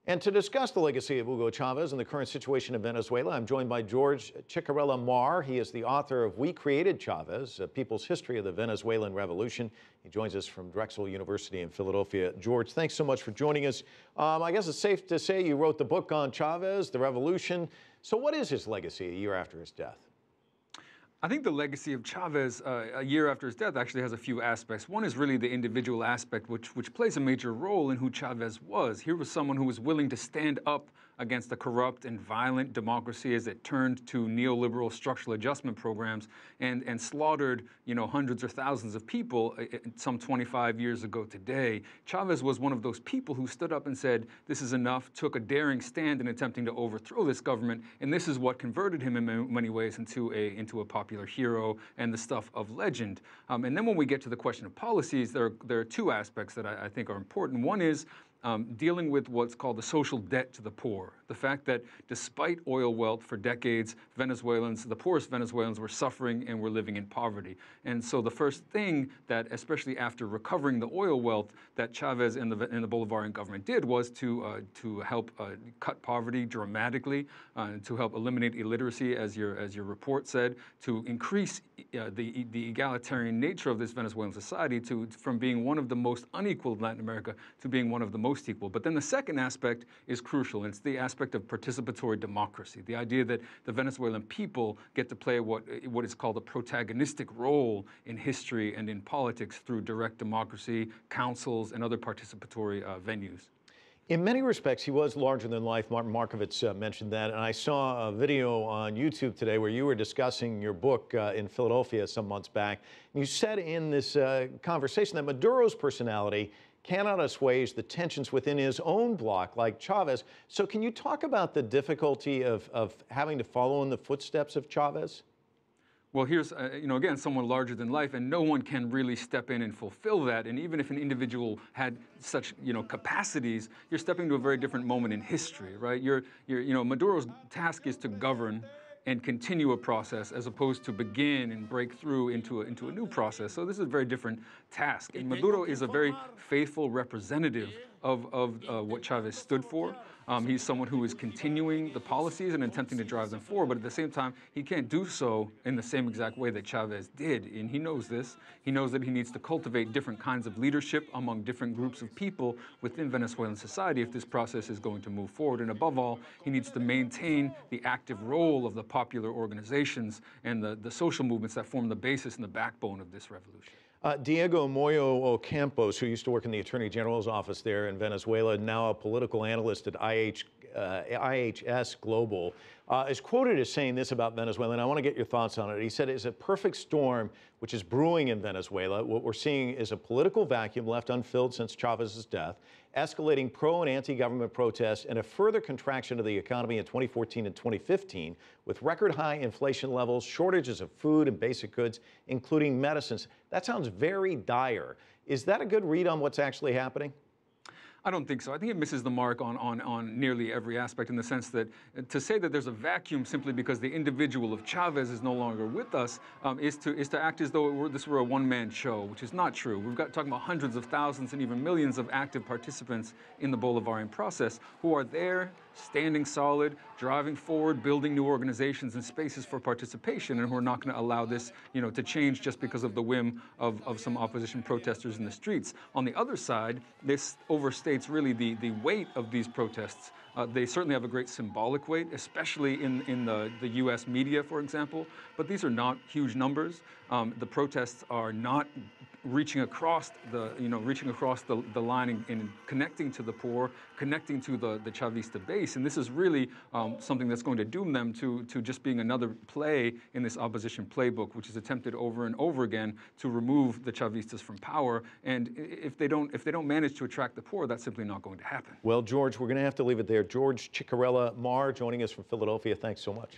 And to discuss the legacy of Hugo Chavez and the current situation in Venezuela, I'm joined by George Ciccariello-Maher. He is the author of We Created Chavez, A People's History of the Venezuelan Revolution. He joins us from Drexel University in Philadelphia. George, thanks so much for joining us. I guess it's safe to say you wrote the book on Chavez, the revolution. So what is his legacy a year after his death? I think the legacy of Chavez a year after his death actually has a few aspects. One is really the individual aspect, which plays a major role in who Chavez was. Here was someone who was willing to stand up against a corrupt and violent democracy as it turned to neoliberal structural adjustment programs and slaughtered, hundreds or thousands of people some 25 years ago today. Chavez was one of those people who stood up and said, this is enough, took a daring stand in attempting to overthrow this government, and this is what converted him in many ways into a popular hero and the stuff of legend. And then when we get to the question of policies, there are two aspects that I think are important. One is dealing with what's called the social debt to the poor. The fact that despite oil wealth for decades, the poorest Venezuelans were suffering and were living in poverty. And so the first thing that, especially after recovering the oil wealth, that Chavez and the Bolivarian government did was to help cut poverty dramatically, to help eliminate illiteracy, as your report said, to increase the egalitarian nature of this Venezuelan society from being one of the most unequal in Latin America to being one of the most equal. But then the second aspect is crucial, and it's the aspect of participatory democracy, the idea that the Venezuelan people get to play what is called a protagonistic role in history and in politics through direct democracy, councils, and other participatory venues. In many respects, he was larger than life. Martin Markovitz mentioned that, and I saw a video on YouTube today where you were discussing your book in Philadelphia some months back. And you said in this conversation that Maduro's personality cannot assuage the tensions within his own bloc, like Chavez. So can you talk about the difficulty of having to follow in the footsteps of Chavez? Well, here's, again, someone larger than life, and no one can really step in and fulfill that. And even if an individual had such, capacities, you're stepping to a very different moment in history, right? Maduro's task is to govern and continue a process as opposed to begin and break through into a new process. So this is a very different task. And Maduro is a very faithful representative of what Chavez stood for. He's someone who is continuing the policies and attempting to drive them forward, but at the same time, he can't do so in the same exact way that Chavez did. And he knows this. He knows that he needs to cultivate different kinds of leadership among different groups of people within Venezuelan society if this process is going to move forward. And above all, he needs to maintain the active role of the popular organizations and the social movements that form the basis and the backbone of this revolution. Diego Moyo Campos, who used to work in the Attorney General's office there in Venezuela, now a political analyst at IHS Global, is quoted as saying this about Venezuela, and I want to get your thoughts on it. He said, it's a perfect storm which is brewing in Venezuela. What we're seeing is a political vacuum left unfilled since Chavez's death, escalating pro and anti-government protests, and a further contraction of the economy in 2014 and 2015, with record high inflation levels, shortages of food and basic goods, including medicines. That sounds very dire. Is that a good read on what's actually happening? I don't think so. I think it misses the mark on nearly every aspect, in the sense that to say that there's a vacuum simply because the individual of Chavez is no longer with us is to act as though this were a one-man show, which is not true. We've got talking about hundreds of thousands and even millions of active participants in the Bolivarian process who are there, standing solid, driving forward, building new organizations and spaces for participation, and who are not going to allow this, to change just because of the whim of some opposition protesters in the streets. On the other side, this overstates really the weight of these protests. They certainly have a great symbolic weight, especially in the U.S. media, for example, but these are not huge numbers. The protests are not reaching across the line and connecting to the poor, connecting to the Chavista base. And this is really something that's going to doom them to just being another play in this opposition playbook, which is attempted over and over again to remove the Chavistas from power. And if they don't manage to attract the poor, that's simply not going to happen. Well, George, we're going to have to leave it there. George Ciccariello-Maher joining us from Philadelphia. Thanks so much.